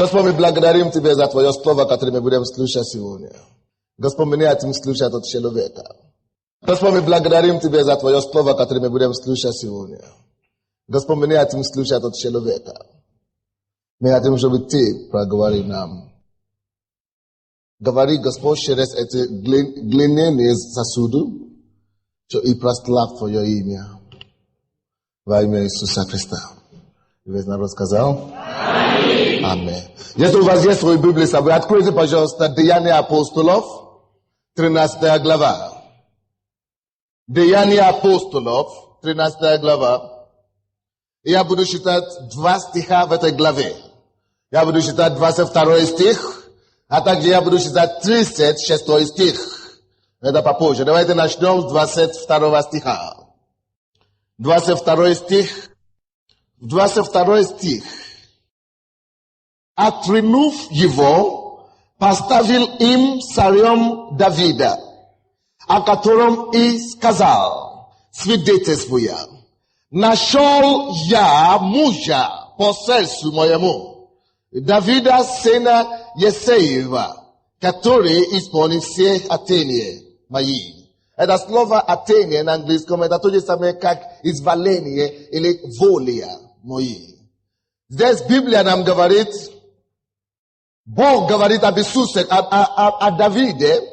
Господь, мы благодарим Тебя за Твое Слово, которое мы будем слушать сегодня. Господь, мы не хотим слушать от человека. Господь, мы благодарим Тебя за Твое Слово, которое мы будем слушать сегодня. Господь, мы не хотим слушать от человека. Мы хотим, чтобы Ты проговорил нам. Говори, Господь, через эти глиняные сосуды, что и прослав Твое имя. Во имя Иисуса Христа. И весь народ сказал? Аминь. Если у вас есть свои Библии с собой, откройте, пожалуйста, Деяния апостолов, 13 глава. Деяния апостолов, 13 глава. И я буду читать 2 стиха в этой главе. Я буду читать 22 стих, а также я буду читать 36 стих. Это попозже. Давайте начнем с 22 стиха. 22 стих. 22 стих. Отринув его, поставил им царем Давида, о котором и сказал, свидетельствуя: нашел я мужа по сердцу моему, Давида, сына Есеева, который исполнит все хотения мои. Это слово «хотение» на английском, это то же самое, как изволение или воля мои. Здесь Библия нам говорит, Бог говорит об Иисусе, о Давиде,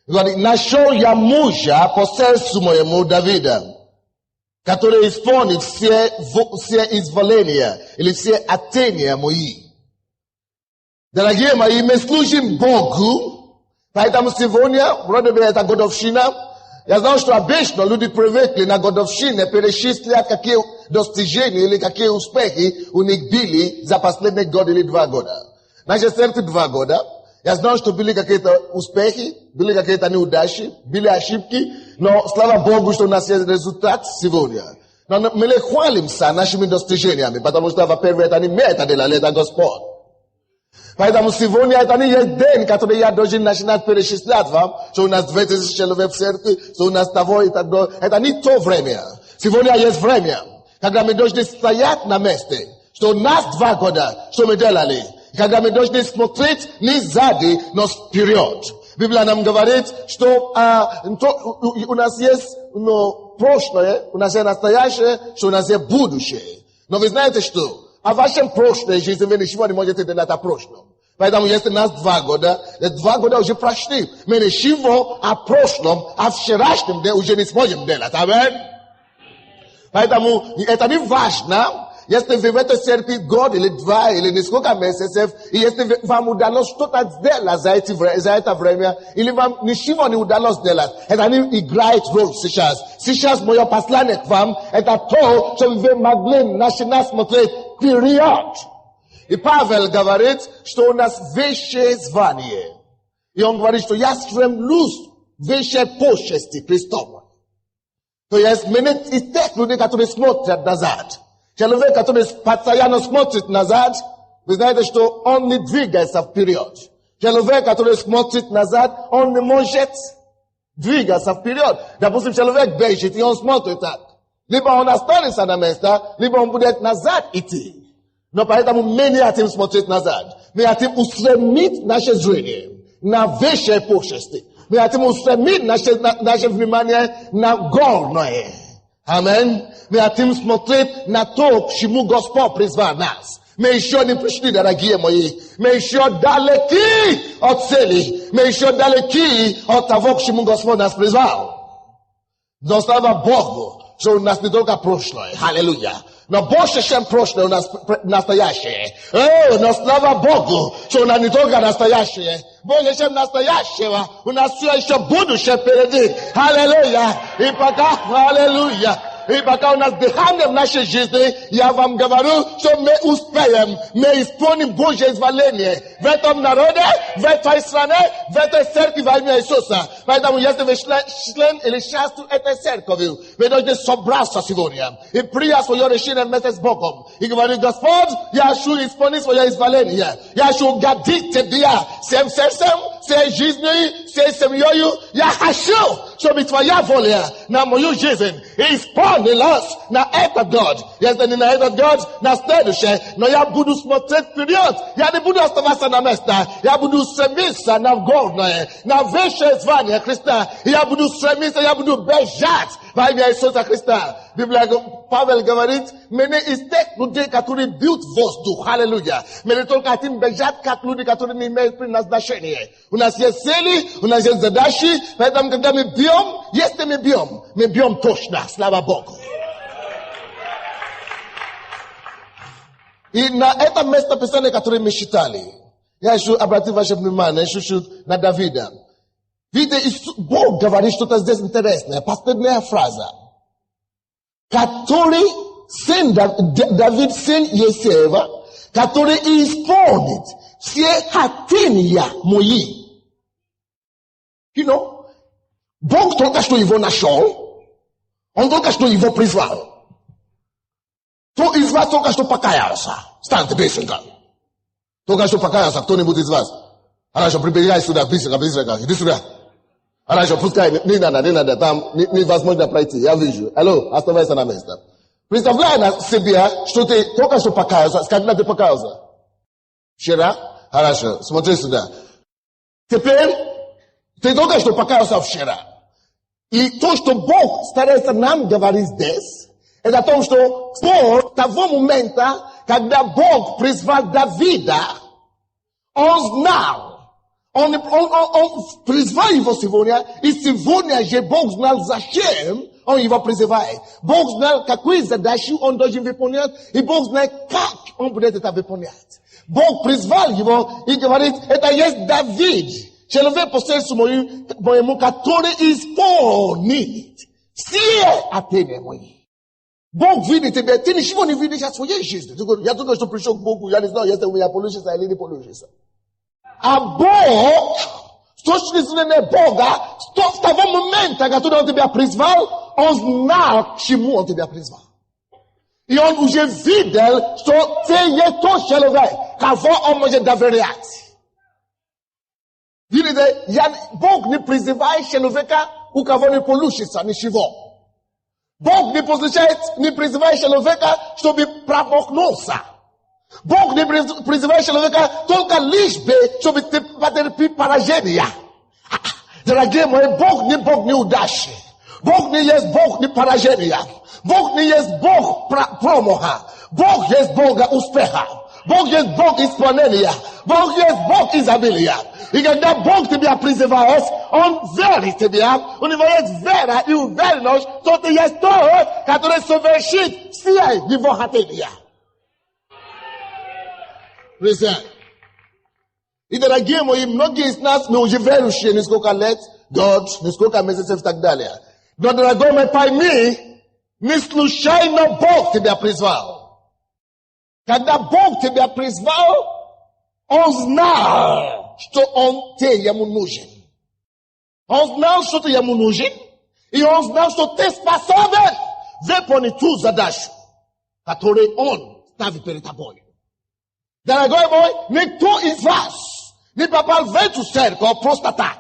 говорит: нашел я мужа по сердцу моему Давида, который исполнит все изволения или все хотения мои. Дорогие мои, мы служим Богу, поэтому сегодня, вроде бы это годовщина. Я знаю, что обычно люди привыкли на годовщине перечислять, какие достижения или какие успехи у них были за последний год или 2 года. Значит, эти 2 года, я знаю, что были какие-то успехи, были какие-то неудачи, были ошибки, но слава Богу, что у нас есть результат сегодня. Но мы не хвалимся нашими достижениями, потому что, во-первых, это не мы это делали, это Господь. Поэтому сегодня это не есть день, который я должен начинать перечислять вам, что у нас 2000 человек в церкви, что у нас того и так далее. Это не то время. Сегодня есть время, когда мы должны стоять на месте, что у нас 2 года, что мы делали. Когда мы должны смотреть не сзади, но вперед. Библия нам говорит, что у нас есть прошлое, у нас есть настоящее, что у нас есть будущее. Но вы знаете что? О вашем прошлой жизни вы ничего не можете делать о прошлом. Поэтому если у нас 2 года, 2 года уже прошли. Мы ничего о прошлом, о вчерашнем уже не сможем делать. Аминь. Поэтому это не важно, если вы в этой церкви год или 2 или несколько месяцев, и если вам удалось что-то сделать за это время, или вам ничего не удалось сделать, это не играет роль сейчас. Сейчас мое послание к вам, это то, что вы могли начинать смотреть вперед. И Павел говорит, что у нас высшее звание. И он говорит, что я стремлюсь в высшей почести Христовой. То есть мы не из тех людей, которые смотрят назад. Человек, который постоянно смотрит назад, вы знаете, что он не двигается вперед. Человек, который смотрит назад, он не может двигаться вперед. Допустим, человек бежит, и он смотрит так. Либо он останется на месте, либо он будет назад идти. Но поэтому мы не хотим смотреть назад. Мы хотим устремить наше зрение на высшие почести. Мы хотим устремить наше внимание на горное. Аминь. Мы хотим смотреть на то, к чему Господь призвал нас. Мы еще не пришли, дорогие мои. Мы еще далеки от цели. Мы еще далеки от того, к чему Господь нас призвал. Но слава Богу, что у нас не только прошлое. Аллилуйя. Но больше, чем прошлое, у нас настоящее. Но слава Богу, что у нас не только настоящее. Больше, чем настоящего, у нас все еще будущее впереди. Аллилуйя. И пока, аллилуйя. И пока у нас дыхание в нашей жизни, я вам говорю, что мы успеем, мы исполним Божье изволение в этом народе, в этой стране, в этой церкви во имя Иисуса. Поэтому, если вы член или часть этой церкви, вы должны собраться сегодня и принять свое решение вместе с Богом. И говорить: Господь, я хочу исполнить свое изволение. Я хочу угодить Тебе всем сердцем, всей жизнью, всей семьей. Я хочу So bitwaya volia na moyo jezen. He spawned in us na earth of God. Yes, then in the earth of God na stedushe. No ya budu smotet period. Ya de budu astavasa na mesta. Ya budu semisa na God na veshe zvania Krista. Ya budu semisa ya budu bejat. Vai via Isosa Krista. Biblia Pavel Gavarit mene istek nude katuri built vos do. Hallelujah. Mene tolka tim bejat katludi katuri ni mespri nas dasheni. Unas yeseli, unas yezadashi. Pedam kanda mi biom. Este mi biom toshna. Slava Bogu. I na eta mesta pesane katuri mishitali. Ja shu abrativa shepnimane, shu na Davida. Vide Bog Gavarit što tas des interesne. Pastorne fraza. Который сын Давид, сын Есеева, который исполнит все хотения мои. You know, Бог только что его нашел, он только что его призвал. Кто из вас только что покаялся? Станьте быстренько. Только что покаялся кто-нибудь из вас? Хорошо, прибегай сюда, быстренько, иди сюда. Хорошо, пускай, не надо, там невозможно пройти, я вижу. Алло, оставайся на месте. Представляй на себе, что ты только что покаялся, когда ты покаялся? Вчера? Хорошо, смотри сюда. Теперь, ты только что покаялся вчера. И то, что Бог старается нам говорить здесь, это о том, что с того момента, когда Бог призвал Давида, он знал, он призвал его сегодня, и сегодня же Бог знал, зачем он его призывает. Бог знал, какую задачу он должен выполнять, и Бог знает, как он будет это выполнять. Бог призвал его и говорит, это есть Давид, человек по сердцу моему, который исполнит все хотения мои. Бог видит тебя, ты ничего не видишь от своей жизни. Я только что пришел к Богу, я не знаю, если у меня получится или не получится. А Бог, с точки зрения Бога, с того момента, который он тебя призвал, он знал, к чему он тебя призвал. И он уже видел, что ты есть тот человек, кого он может доверять. Видите, Бог не призывает человека, у кого не получится ничего. Бог не призывает человека, чтобы промахнулся. Бог не призывает человека только лишь бы, чтобы ты потерпел поражение. Дорогие мои, Бог не Бог неудачи. Бог не есть Бог не поражения. Бог не есть Бог промаха. Бог есть Бог успеха. Бог есть Бог исполнения. Бог есть Бог изобилия. И когда Бог тебя призывает, Он верит в тебя. У него есть вера и уверенность, что ты есть тот, который совершит все его хотения. И, дорогие мои, многие из нас, мы уже верующие несколько лет, год, несколько месяцев и так далее. Но, дорогой мой, пойми, не случайно Бог тебя призвал. Когда Бог тебя призвал, Он знал, что ему нужен. Он знал, что ты ему нужен, и Он знал, что ты способен выполнить ту задачу, которую Он ставит перед тобой. Дорогой мой, никто из вас не попал в эту церковь просто так.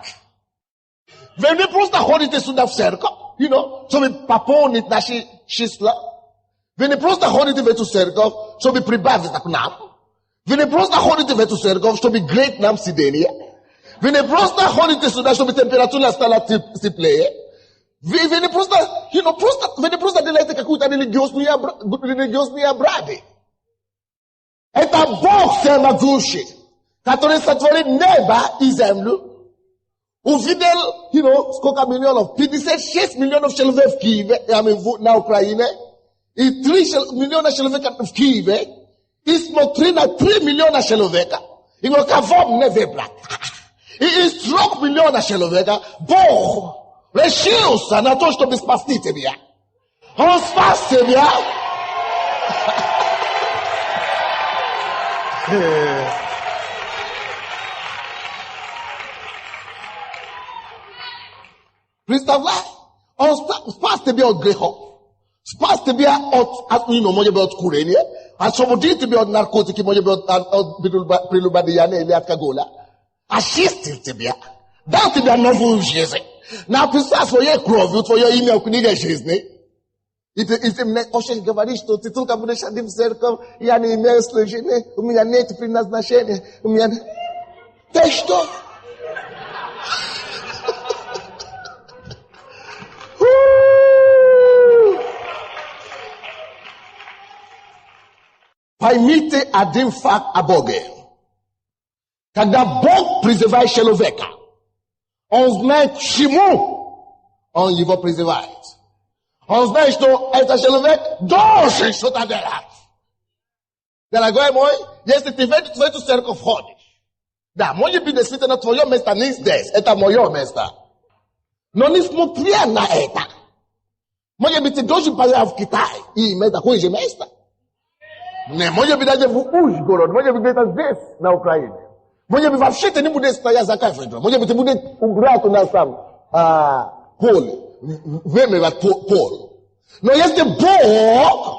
Вы не просто ходите сюда в церковь, чтобы пополнить наши числа. Вы не просто ходите в эту церковь, чтобы прибавить к нам. Вы не просто ходите в эту церковь, чтобы греть нам сиденье. Вы не просто ходите сюда, чтобы температура стала теплее. Вы не просто, вы не просто делаете какую-то религиозные обряды. Это Бог всемогущий, который сотворил небо и землю. Увидел, сколько миллионов? 56 миллионов человек в Киеве, на Украине, и 3 миллиона человек в Киеве, и смотри на 3 миллиона человек, и говорит, кого мне выбрать? И из 3 миллионов человек Бог решился на то, чтобы спасти тебя. Он спас тебя. Представляй, Он спас тебя от грехов, спас тебя может быть, от курения, освободил тебя от наркотики, может быть, от прелюбодеяния или алкоголя, очистил тебя, дал тебе новую жизнь. Na pisa swoje krowi, twoje imię kuniga żyzny. I ty mnie oszczędź говоришь, что ты только будешь один в церковь, я не имею служения, у меня нет предназначения, у меня... Ты что? Поймите один факт о Боге. Когда Бог призывает человека, Он знает, к чему Он его призывает. Он знает, что этот человек должен что-то делать. Дорогой мой, если ты в эту церковь ходишь, да, может быть, действительно, твое место не здесь, это мое место. Но не смотря на это, может быть, ты должен поехать в Китай и иметь такое же место. Не, может быть, даже в Ужгород, может быть, где-то здесь, на Украине. Может быть, вообще ты не будешь стоять за кафедрой. Может быть, ты будешь убрать у нас там поле. Время пол. Но если Бог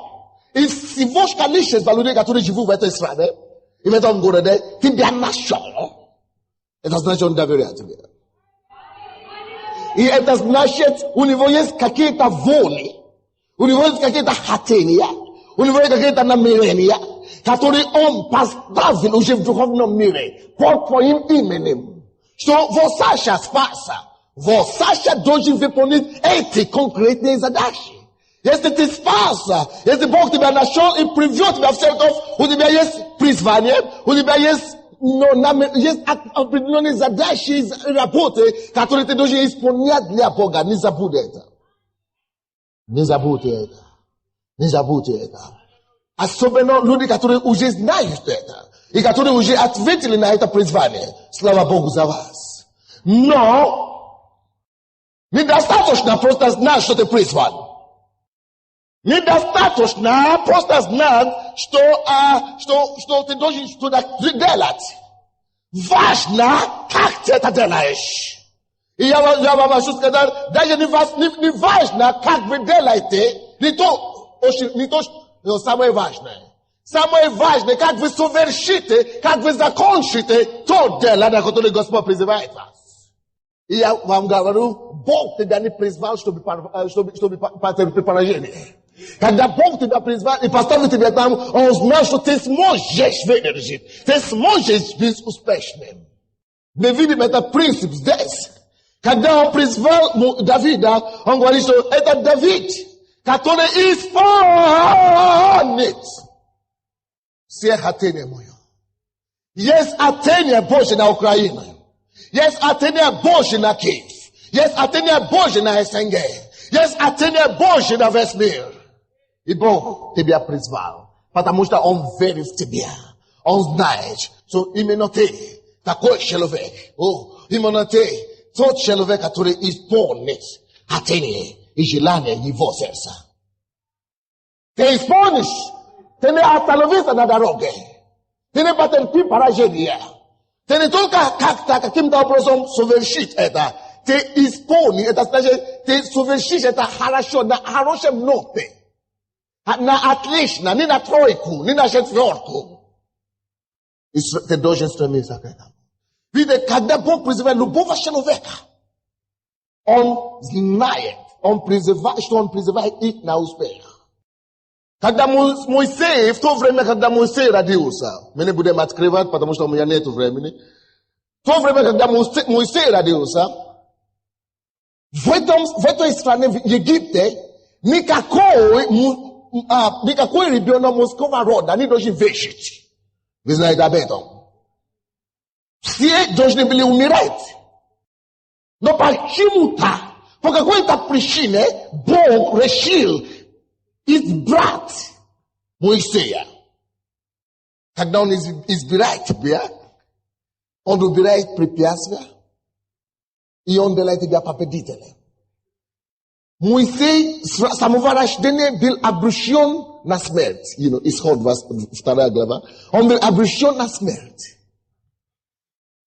из всего количества людей, которые живут в этой стране, и в этом городе, тебя нашел, это значит, он доверяет тебе. И это значит, у него есть какие-то воли, у него есть какие-то хотения, у него есть какие-то намерения, которые он поставил уже в духовном мире под твоим именем. Что вот Саша спасся, вот Саша должен выполнить эти конкретные задачи. Если ты спасся, если Бог тебя нашел и привел тебя в церковь, у тебя есть призвание, у тебя есть определенные задачи, работы, которые ты должен исполнять для Бога. Не забудь это. Не забудьте это. Не забудьте это. Особенно люди, которые уже знают это, и которые уже ответили на это призвание. Слава Богу за вас. Но недостаточно просто знать, что ты призван. Недостаточно просто знать, что ты должен что-то делать. Важно, как ты это делаешь. И я вам хочу сказать, даже не важно, как вы делаете, не то, но самое важное. Самое важное, как вы совершите, как вы закончите то дело, на которое Господь призывает вас. И я вам говорю, Бог тебя не призвал, чтобы потерпеть поражение. Когда Бог тебя призвал и поставил тебя там, Он знал, что ты сможешь выдержать, ты сможешь быть успешным. Мы видим этот принцип здесь. Когда Он призвал Давида, Он говорит, что это Давид, который исполнит все хотения мое. Есть хотение Божье на Украину. Есть хотение Божье на Киев. Есть хотение Божье на СНГ. Есть хотение Божье на весь мир. И Бог тебя призвал, потому что Он верит в тебя. Он знает, что именно ты такой человек. Именно ты тот человек, который исполнит хотение и желание его сердца. Ты исполнишь. Ты не остановишься на дороге. Ты не потерпи поражение. Ты не только как-то, каким-то образом совершишь это. Ты исполнишь это, значит, ты совершишь это хорошо, на хорошем ноте. На отлично, не на тройку, не на четверку. И ты должен стремиться к этому. Видите, когда Бог призывает любого человека, Он знает, что Он призывает их на успех. Когда Моисей, в то время, когда Моисей родился, мы не будем открывать, потому что у меня нет времени. В то время, когда Моисей родился, в этой стране, в Египте, никакой ребенок мужского рода не должен выжить. Вы знаете об этом. Все должны были умирать. Но почему-то, по какой-то причине, Бог решил избрать Моисея. Когда Он избирает тебя, Он убирает препятствия, и Он делает тебя победителем. Моисей с самого рождения был обречен на смерть. Исход 2 глава. Он был обречен на смерть.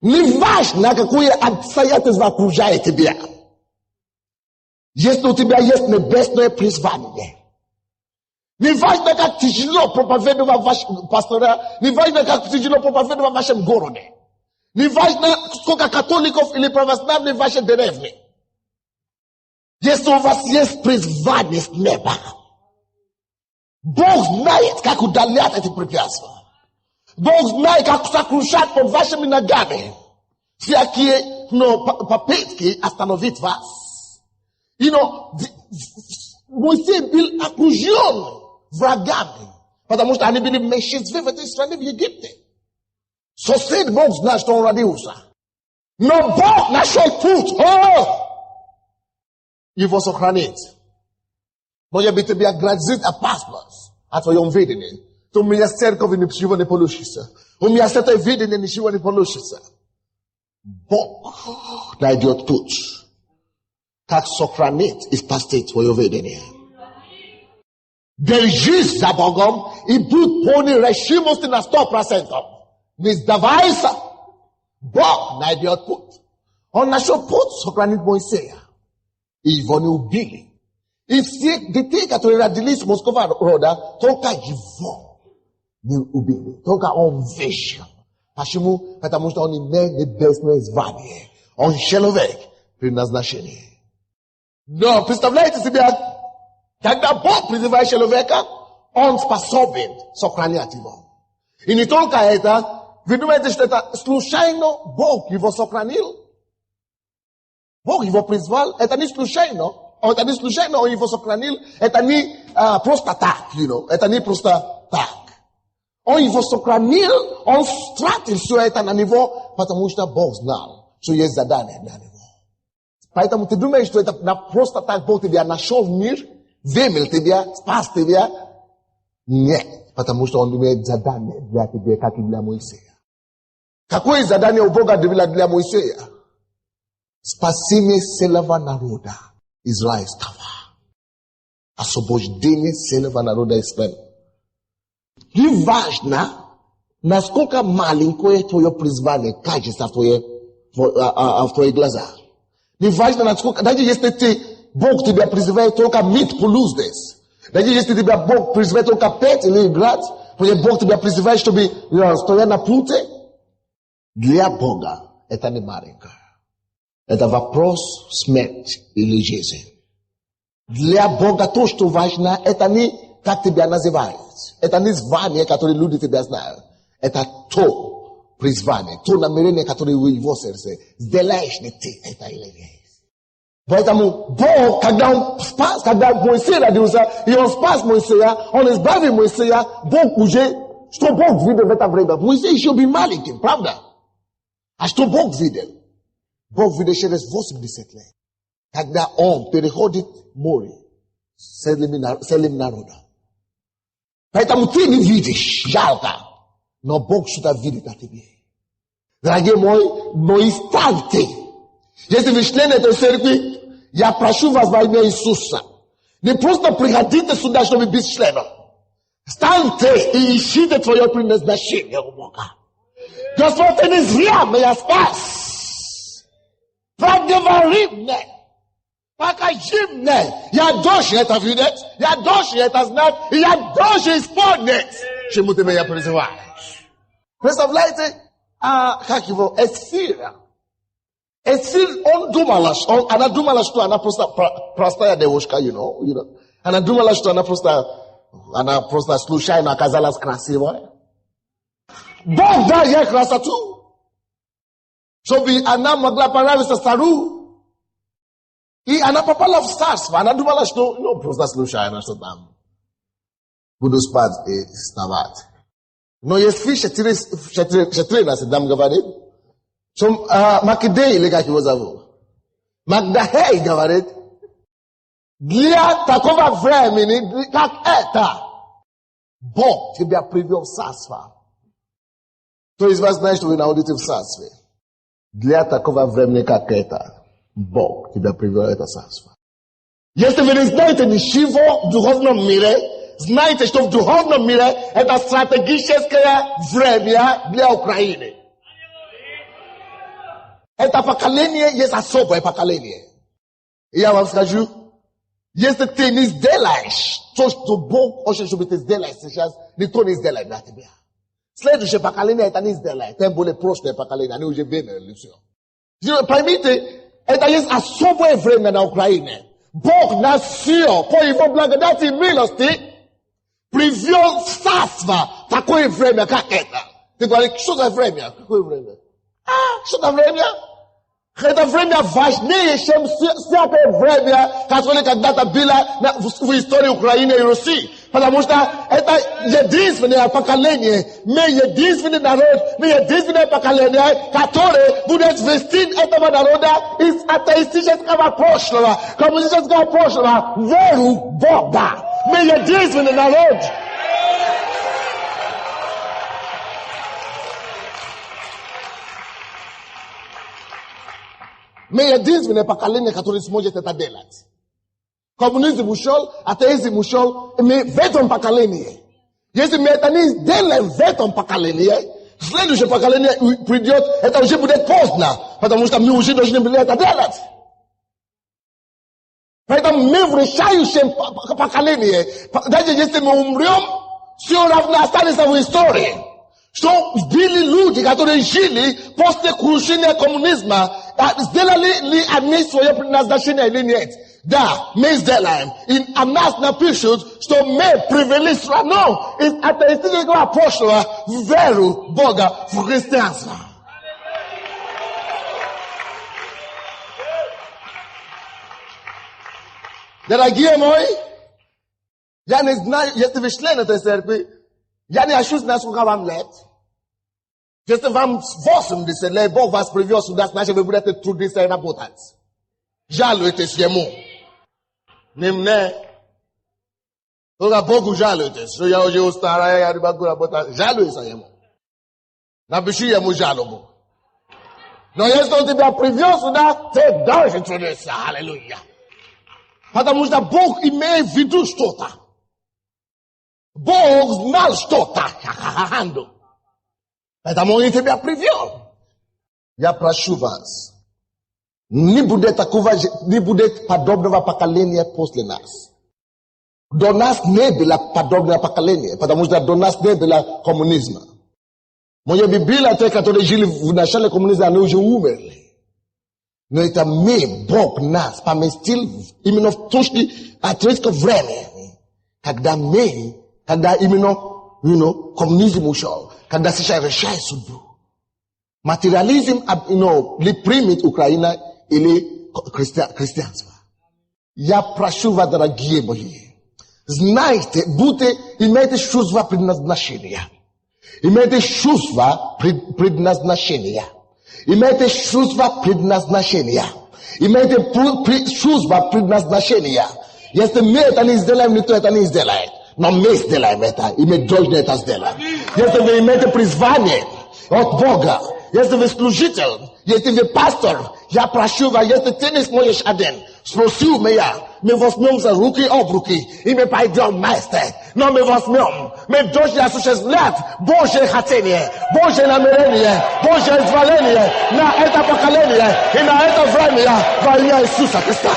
Неважно, какое обстоятельство окружает тебя. Если у тебя есть небесное призвание. Неважно, как тяжело проповедовать вашем пастора. Неважно, как тяжело проповедовать в вашем городе. Неважно, сколько католиков или православных в вашей деревне. Jest u was jest przyzwanie z nieba. Bóg знает, как удалять эти препятствия. Бог знает, как сокрушать под вашими ногами всякие попытки остановить вас. Моисей был окружен врагами, потому что они были в меньшинстве в этой стране, в Египте. Сосед Бог знает, что он родился. Но Бог нашел путь. Его сохранить. Może by тебе грозит опасность от твоем видении. То у меня с церковью ничего не получится. У меня с этой видением ничего не получится. Бог найдет путь, как сохранить и спасти твое видение. Держись за Богом и будь полной решимости на 100%. Не сдавайся. Бог найдет путь. Он нашел путь сохранить Моисея. И его не убили. И все детей, которые родились мужского рода, только его не убили. Только он выжил. Почему? Потому что он имеет небесное звание. Он человек предназначения. Но представляете себе, когда Бог призывает человека, он способен сохранять его. И не только это, вы думаете, что это случайно Бог его сохранил? Бог его призвал, это не случайно. Это не случайно он его сохранил, это не просто так, это не просто так. Он его сохранил, он стратил все это на него, потому что Бог знал, что есть задание для него. Поэтому ты думаешь, что это просто так Бог тебя нашел в мир, вымел тебя, спас тебя? Нет, потому что он имеет задание для тебя, как и для Моисея. Какое задание у Бога для Моисея? Спасение целого народа израильского. Освобождение целого народа Израиля. Не важно, насколько маленькое твое призвание кажется в твоих глазах. Не важно, насколько, даже если Бог тебя призывает только мыть полу здесь, даже если тебя Бог призывает только петь или играть, Бог тебя призывает, чтобы стоять на пути, для Бога это не маленькое. Это вопрос смерти или жизни. Для Бога то, что важно, это не как тебя называют. Это не звание, которое люди тебя знают. Это то призвание, то намерение, которое в его сердце. Сделаешь ли ты это или нет? Поэтому Бог, когда он спас, когда Моисей родился, и он спас Моисея, он избавил Моисея, Бог уже, что Бог видел в это время? Моисей еще был маленьким, правда? А что Бог видел? Бог видел через 80 лет, когда он переходит море с целым народом. Поэтому ты не видишь, жалко, но Бог что-то видит о тебе. Дорогие мои, но и станьте. Если вы члены этой церкви, я прошу вас во имя Иисуса, не просто приходите сюда, чтобы быть членом. Станьте и ищите твое предназначение у Бога. Господь, ты не зря меня спас. Проговори мне, покажи мне. Я должен это видеть, я должен это знать, и я должен исполнить, чему ты меня призываешь. Представляете, как его, Эсфира. Эсфир, она думала, что она просто простая девушка, Она думала, что она просто случайно оказалась красивой. Бог дал ей красоту, чтобы она могла понравиться царю. И она попала в царство. Она думала, что, просто случайно, что там буду спать и вставать. Но если 14 там говорит, что Македей, или как его зовут, Магдахей говорит, для такого времени, как это, Бог тебя привел в царство. Кто из вас знает, что вы находитесь в царстве? Для такого времени, как это, Бог тебя привел в это царство. Если вы не знаете ничего в духовном мире, знайте, что в духовном мире это стратегическое время для Украины. Это поколение есть особое поколение. И я вам скажу, если ты не сделаешь то, что Бог хочет, чтобы ты сделаешь сейчас, никто не сделает для тебя. Следующее поколение это не сделает. Тем более прошлое поколение, они уже видели все. Поймите, это есть особое время на Украине. Бог на все по его благодати и милости привел царство в такое время, как это. Ты говоришь, что за время? Какое время? Что за время? Это время важнее, чем всякое время, которое когда-то было в истории Украины и Руси. Потому что это единственное поколение, мы единственный народ, мы единственное поколение, которое будет вести этого народа из атеистического прошлого, коммунистического прошлого, в веру Бога. Мы единственный народ. Мы единственное поколение, которое сможет это делать. Коммунизм ушел, атеизм ушел, мы в этом поколении. Если мы это не сделаем в этом поколении, следующее поколение придет, это уже будет поздно, потому что мы уже должны были это делать. Поэтому мы в решающем поколении, даже если мы умрем, все равно останется в истории. Что были люди, которые жили после крушения коммунизма, сделали ли они свое предназначение или нет? Да, мы сделаем. И о нас напишут, что мы привели страну из атеистического прошлого в веру Бога, в христианство. Дорогие мои, я не знаю, если вы член этой церкви, я не знаю, сколько вам лет. Если вам 80 лет, Бог вас привел сюда, значит, вы будете трудиться и работать. Жалуйтесь ему. Не мне. Только Богу жалуйтесь. Что я уже устарая, я не могу работать. Жалуйся ему. Напиши ему жалобу. Но если он тебя привел сюда, ты должен трудиться. Аллилуйя. Потому что Бог имеет в виду что-то. Бог знал что-то. Поэтому он тебя привел. Я прошу вас, не будет подобного поколения после нас. До нас не было подобного поколения, потому что до нас не было коммунизма. Может быть, были те, которые жили в начале коммунизма, они уже умерли. Но это мы, Бог нас поместил именно в точке отрезка времени, когда именно, коммунизм ушел, когда сейчас решает судьбу. Материализм, ли примет Украина или христианство. Я прошу вас, дорогие мои, знайте, имейте чувство предназначения. Имейте чувство предназначения. Имейте чувство предназначения. Имейте чувство предназначения. Если мы это не сделаем, никто это не сделает. Но мы сделаем это, и мы должны это сделать. Если вы имеете призвание от Бога, если вы служитель, если вы пастор, я прошу вас, если ты не сможешь один, спроси у меня, мы возьмемся руки об руки, и мы пойдем вместе. Но мы возьмем, мы должны осуществлять Божье хотение, Божье намерение, Божье изволение на это поколение и на это время во имя Иисуса Христа.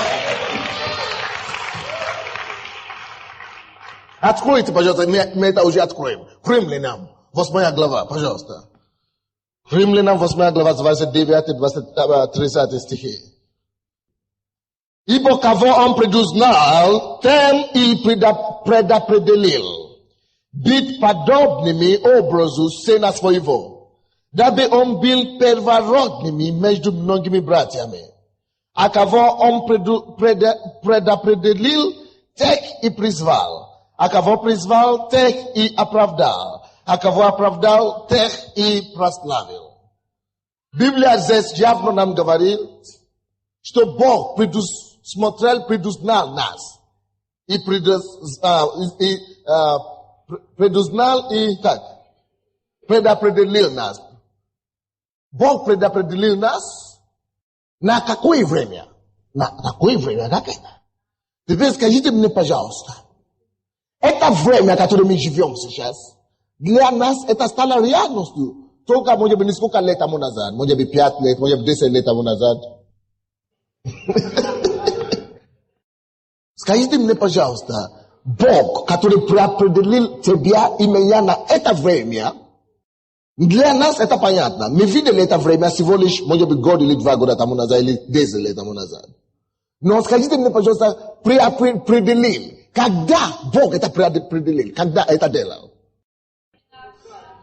Откройте, пожалуйста, мы это уже откроем. Римлянам, 8 глава, пожалуйста. Римлянам, 8 глава, 29-30 стихи. Ибо кого он предузнал, тем и предопределил быть подобными образу Сына Своего, дабы он был первородными между многими братьями. А кого он предопределил, тех и призвал. А кого призвал, тех и оправдал. А кого оправдал, тех и прославил. Библия здесь явно нам говорит, что Бог предузнал нас. И предузнал и предопределил нас. Бог предопределил нас на какое время? На какое время? Как это? Теперь скажите мне, пожалуйста. Это время, в котором мы живем сейчас, для нас это стало реальностью. Только, может быть, несколько лет тому назад, может быть, 5 лет, может быть, 10 лет тому назад. Скажите мне, пожалуйста, Бог, который определил тебя и меня на это время, для нас это понятно. Мы видели это время всего лишь, может быть, год или 2 года тому назад, или 10 лет тому назад. Но скажите мне, пожалуйста, преопределил. Когда Бог это преопределил? Когда это делал?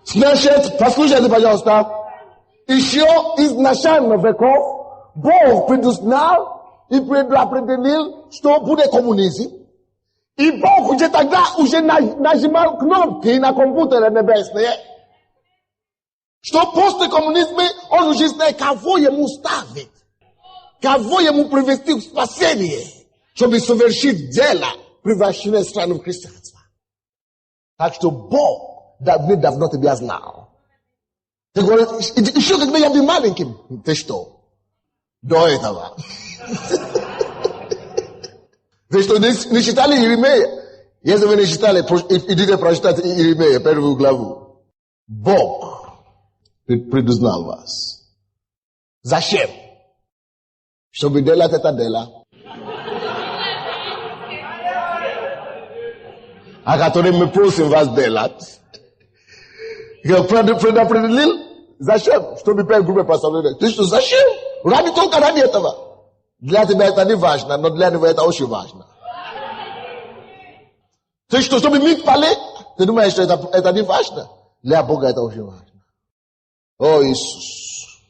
Значит, послушайте, пожалуйста. Еще изначально веков Бог предузнал и предопределил, что будет коммунизм. И Бог уже тогда нажимал кнопки на компьютере небесные, что после коммунизма он уже знает, кого ему ставить, кого ему привести в спасение, чтобы совершить дело превращения страны в христианство. Так что Бог давно тебя знал. Ты говоришь, еще когда я был маленьким, ты что? До этого. Вы что, не читали Иеремия? Если вы не читали, идите прочитать Иеремия, первую главу. Бог предузнал вас. Зачем? Чтобы делать это дело, о котором мы просим вас делать. Предопределил? Зачем? Чтобы первая группа прославляет. Ты что, зачем? Только ради этого. Для тебя это не важно, но для него это очень важно. Ты что, чтобы мыть полы? Ты думаешь, что это не важно? Для Бога это очень важно. О, Иисус.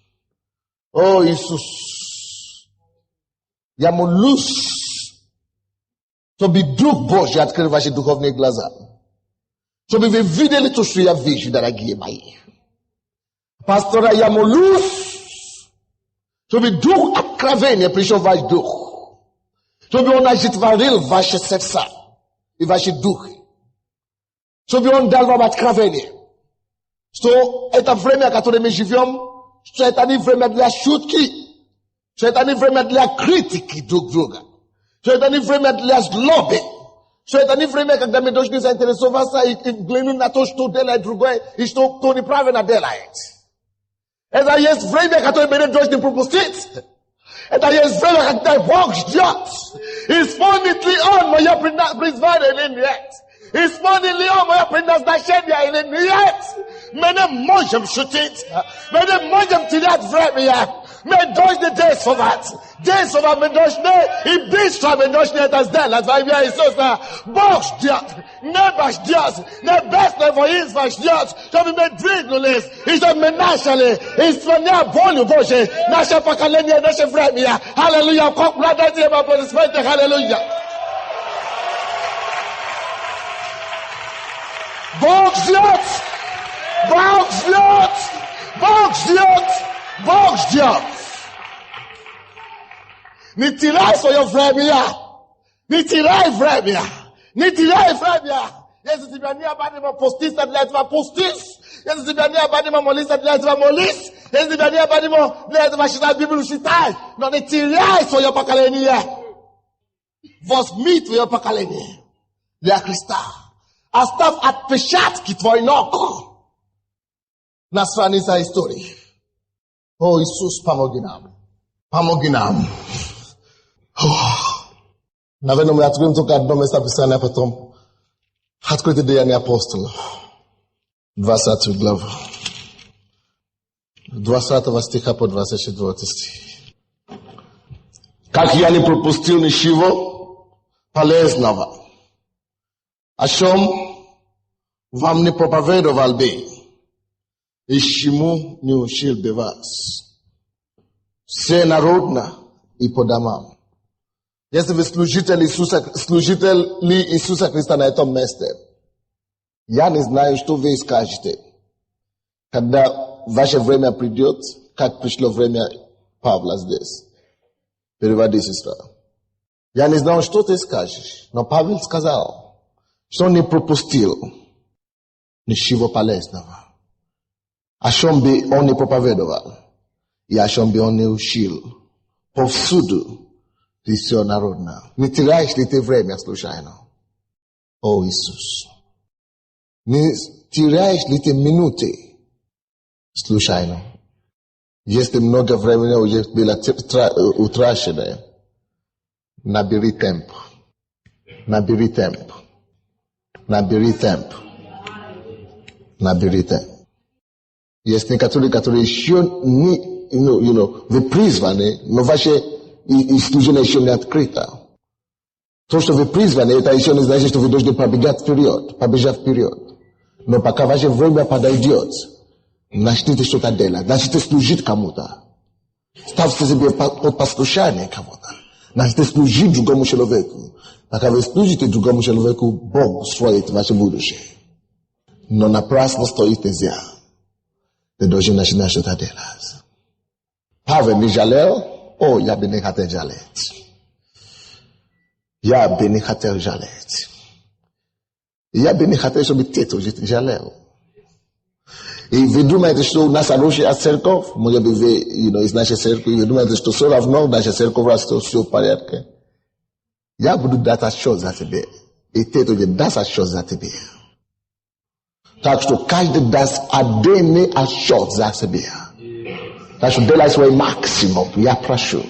О, Иисус. Я молюсь, чтобы Дух Божий открыл ваши духовные глаза. Чтобы вы видели то, что я вижу, дорогие мои. Пастора, я молюсь, чтобы Дух откровения пришел в ваш дух. Чтобы Он оживотворил ваши сердца и ваши духи. Чтобы Он дал вам откровение. Что это время, которое мы живем, что это не время для шутки. Что это не время для критики друг друга. Что это не время для злобы. Что это не время, когда мы должны заинтересоваться и взглянуть на то, что делает другое, и что неправильно делает. Это есть время, которое мы не должны пропустить. Это есть время, когда Бог ждет. Исполнит ли Он мое призвание или нет? Исполнит ли Он мое предназначение или нет? Мы не можем шутить. Мы не можем терять время. Мы должны действовать. Действовать мы должны, и быстро мы должны это сделать во имя Иисуса. Бог ждет, небо ждет, небесное воинство ждет, чтобы мы двинулись, и чтобы мы начали исполнять волю Божию. Наше поколение, наше время. Аллилуйя. Дайте им аплодисменты. Аллилуйя. Бог ждет. Бог ждет. Бог ждет. Бог ждет. Не теряй свое время. Не теряй время. Не теряй время. Если тебя необходимо поститься, для этого постись. Если тебя необходимо молиться, для этого молись. Если тебя необходимо для этого читать Библию, читай. Но не теряй свое поколение. Возьми твое поколение для Христа. Оставь отпечатки твоих ног на странице истории. О, Иисус, помоги нам. Помоги нам. Наверное, мы откроем только одно место Писания, потом откройте Деяния апостолов. 20 глава. 20 стиха по 24 стих. Как я не пропустил ничего полезного, о чем вам не проповедовал бы, и чему не учил бы вас. Все народно и по домам. Если вы служители Иисуса Христа на этом месте, я не знаю, что вы скажете, когда ваше время придет, как пришло время Павла здесь. Переводи, сестра. Я не знаю, что ты скажешь, но Павел сказал, что он не пропустил ничего полезного. О чем бы он не проповедовал, и о чем бы он не учил. Повсюду ты все народно. Не теряешь ли ты время случайно? О, Иисус. Не теряешь ли ты минуты случайно? Если много времени уже было утрачено, набери темп. Набери темп. Набери темп. Набери темп. Есть некоторые, которые еще не, вы призваны, но ваши, i slużenie się nie odkryta. To, что вы призваны, это еще не значит, что вы должны побежать вперед. Но пока ваше время подойдет, начните что-то делать, начните служить кому-то. Ставьте себе под послушание кого-то. Начните служить другому человеку. Пока вы служите другому человеку, Бог строит ваше будущее. Но напрасно стоите здесь. Ты должен начинать что-то делать. Павел не жалел? О, я бы не хотел жалеть. Я бы не хотел жалеть. Я бы не хотел, чтобы ты тоже жалел. И вы думаете, что у нас хорошая церковь, может быть, вы, из нашей церкви, вы думаете, что все равно наша церковь растет, все в порядке. Я буду дать отчет за тебя. И ты тоже даст отчет за тебя. Так что каждый даст отдельный отчет за себя. Так что делай свой максимум, я прошу.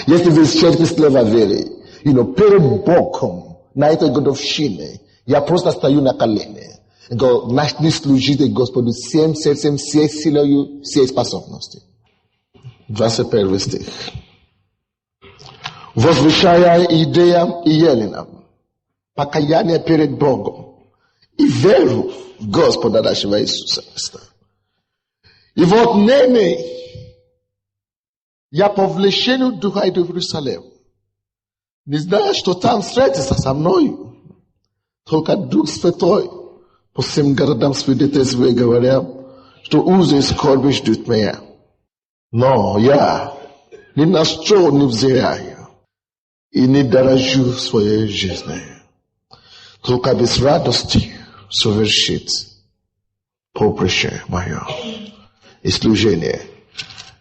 Если вы в церкви слова веры, перед Богом на этой годовщине, я просто стою на колени. Го начни служить Господу всем сердцем, всей силой, всей способностью. 21 стих. Возвещая идеям и еленам, покаяние перед Богом и веру в Господа нашего Иисуса Христа. И вот ныне я по влечению Духа иду в Иерусалим. Не знаю, что там встретиться со мной. Только Дух Святой по всем городам свидетельствует, говоря, что узы и скорби ждут меня. Но я ни на что не взираю и не дорожу своей жизнью. Только без радости совершить поприще мое и служение,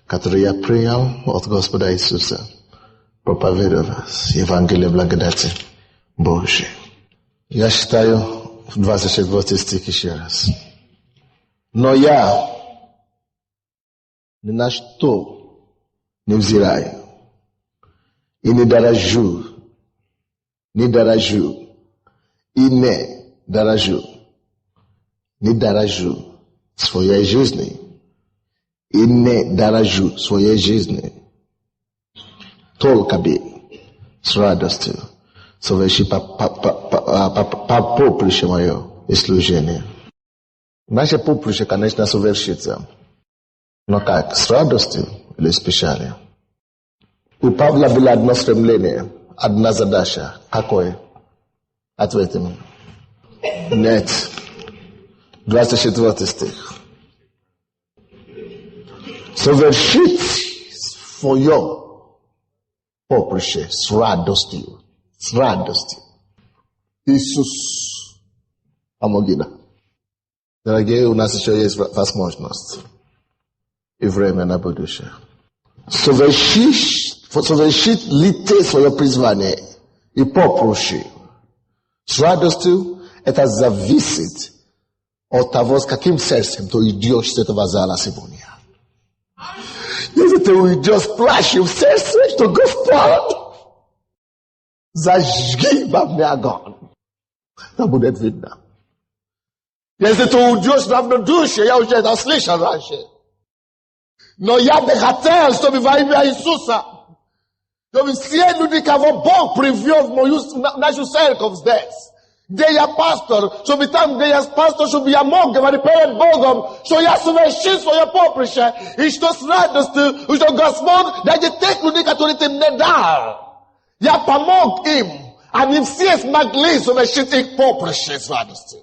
которое я принял от Господа Иисуса, проповедовать Евангелие благодати Божьей. Я считаю в 24 стих еще раз. Но я ни на что не взираю и не дорожу и не дорожу своей жизни и не дорожу своей жизни. Только бы с радостью совершить поприще мое и служение. Наше поприще, конечно, совершится. Но как? С радостью или с печалью? У Павла было одно стремление, одна задача. Какое? Ответьте мне. Нет. 24 стих. Совершить свое поприще с радостью. С радостью. Иисус помоги. Дорогие, у нас еще есть возможность и время на будущее. Совершить ли ты свое призвание и поприще с радостью, это зависит от того, с каким сердцем ты идешь с этого зала сегодня. Если ты уйдешь с плачем в сердце, что Господь, зажги во мне огонь, это будет видно. Если ты уйдешь равнодушие, я уже это слышал раньше. Но я бы хотел, чтобы во имя Иисуса, чтобы все люди, кого Бог привел в нашу церковь здесь, где я пастор, чтобы там, где я пастор, чтобы я мог говорить перед Богом, что я совершил свое поприще, и что с радостью, и что Господь, даже тех людей, которые ты мне дал, я помог им, они все смогли совершить их поприще с радостью.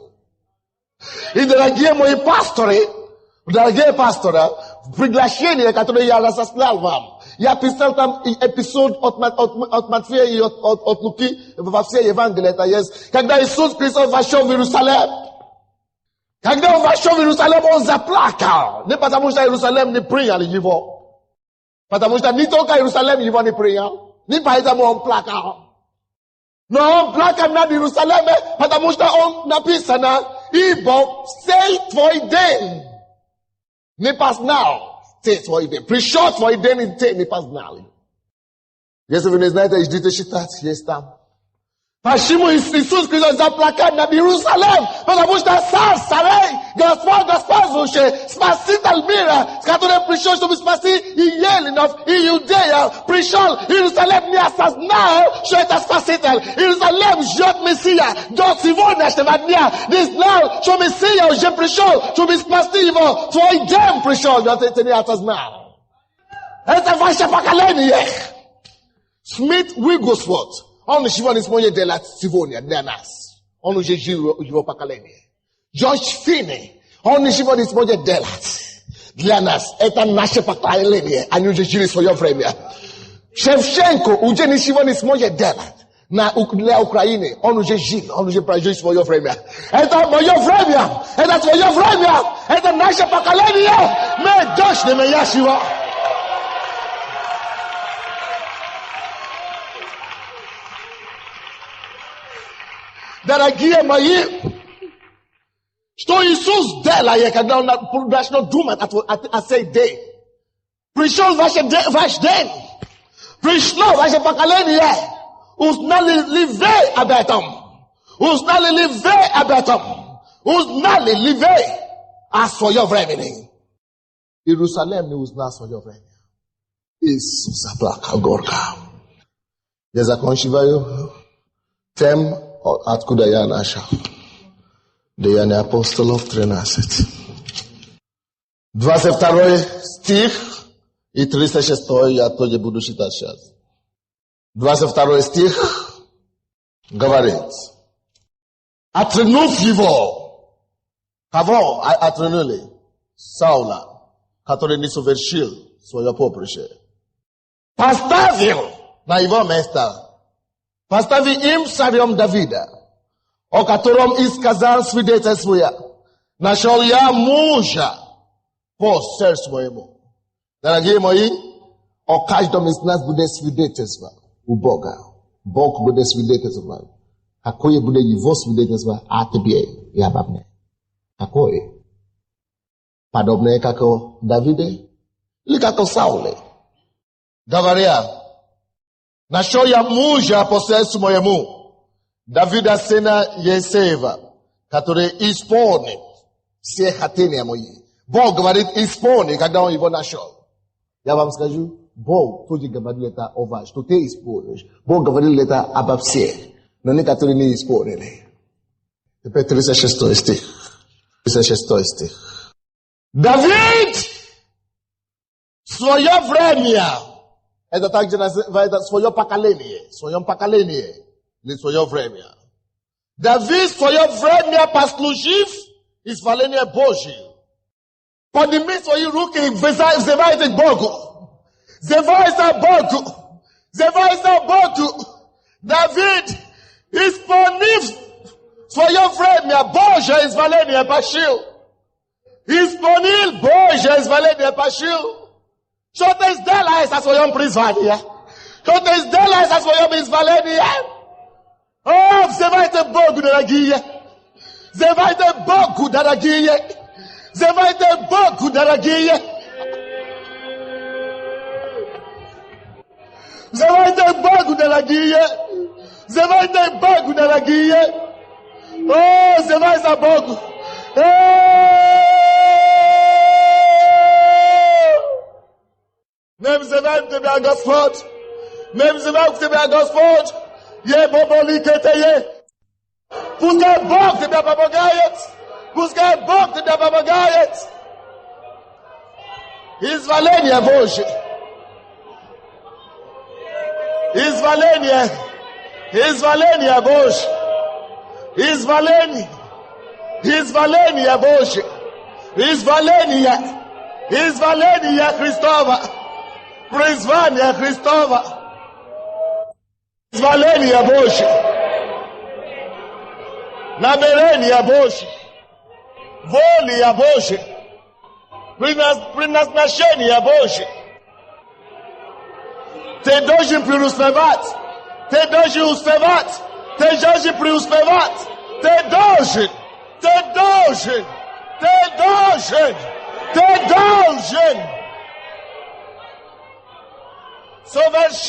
И, дорогие мои пасторы, в приглашении, которое я разослал вам, я писал там эпизод от Матфея и от Луки во все Евангелия это есть. Когда Иисус Христос вошел в Иерусалим, когда он вошел в Иерусалим, он заплакал. Не потому что Иерусалим не принял его. Потому что не только Иерусалим его не принял. Не поэтому он плакал. Но он плакал над Иерусалимом, потому что он написано, ибо сей твой день не познал. Свой день. Пришел свой день, и ты не познали. Если вы не знаете, ждите читать, есть там. Почему Иисус Христос заплакал над Иерусалимом? Потому что царь, Господь, Спаситель мира, который пришел, чтобы спасти и Еленов, и Иудея, пришел, Иерусалим не осознал, что это Спаситель. Иерусалим ждет Мессия до сегодняшнего дня. Не знал, что Мессия уже пришел, чтобы спасти его. Твой день пришел, но ты не осознал. Это ваше поколение. Смит Wigglesworth. Он сегодня сможет делать сегодня для нас. Он уже жил его поколение. Джордж Финни. Он сегодня сможет делать для нас. Это наше поколение. Они уже жили в свое время. Шевченко уже не сегодня сможет делать для Украины. Он уже жил. Он уже прожил свое время. Это мое время. Это твое время. Это наше поколение. Мы дождь не меняшего. Дорогие мои, что Иисус делает, когда Он начнет думать о сей день? Пришел ваш день. Пришло ваше поколение. Узнали ли вы об этом? Узнали ли вы об этом? Узнали ли вы о своем времени? Иерусалим не узнал свое время. Иисус заплакал горько. Я заканчиваю тем, откуда я начал. Деяния апостолов 13. 22 стих и 36 я тоже буду читать сейчас. 22 стих говорит: отринув его. Кого отринули? Саула, который не совершил свое поприще. Поставил на его место. Поставил им царем Давида, о котором и сказал свидетельствуя: нашел я мужа по сердцу моему. Дорогие мои, о каждом из нас будет свидетельство у Бога. Бог будет свидетельствовать. Какое будет его свидетельство о тебе и обо мне? Какое? Подобное, как у Давида или как у Саула? Говоря: нашел я мужа по сердцу моему, Давида сына Есеева, который исполнит все хотения мои. Бог говорит исполни, когда Он его нашел. Я вам скажу, Бог тоже говорит это о вас, что ты исполнишь. Бог говорил это обо всех, но некоторые не исполнили. Теперь 36 стих. 36 стих. Давид в свое время, это также называется свое поколение или свое время. Давид в свое время, послужив изволение Божие, поднимит свои руки и взывает к Богу. Взывает Богу. Давид, исполнив свое время, Божье изволение пошил. Исполнил Божье изволение пошил. Что ты сделаешь о своем призвании? Что ты сделаешь о своем изволении? О, взывайте Богу, дорогие! Взывайте Богу, дорогие! Взывайте Богу, дорогие! Взывайте Богу, дорогие! Взывайте Богу, дорогие! О, взывайте Богу! Мы взываем Тебя, Господь. Мы взываем Тебя, Господь. Пускай Бог Тебя помогает. Пускай Бог Тебя помогает. Изволение Божие. Изволение Божие. Изволение Божие. Изволение Христова. Призвание Христова. Изволение Божие. Намерение Божие. Воля Божия. Предназначение Божие. Ты должен преуспевать. Ты должен успевать. Ты должен преуспевать. Ты должен. Соверши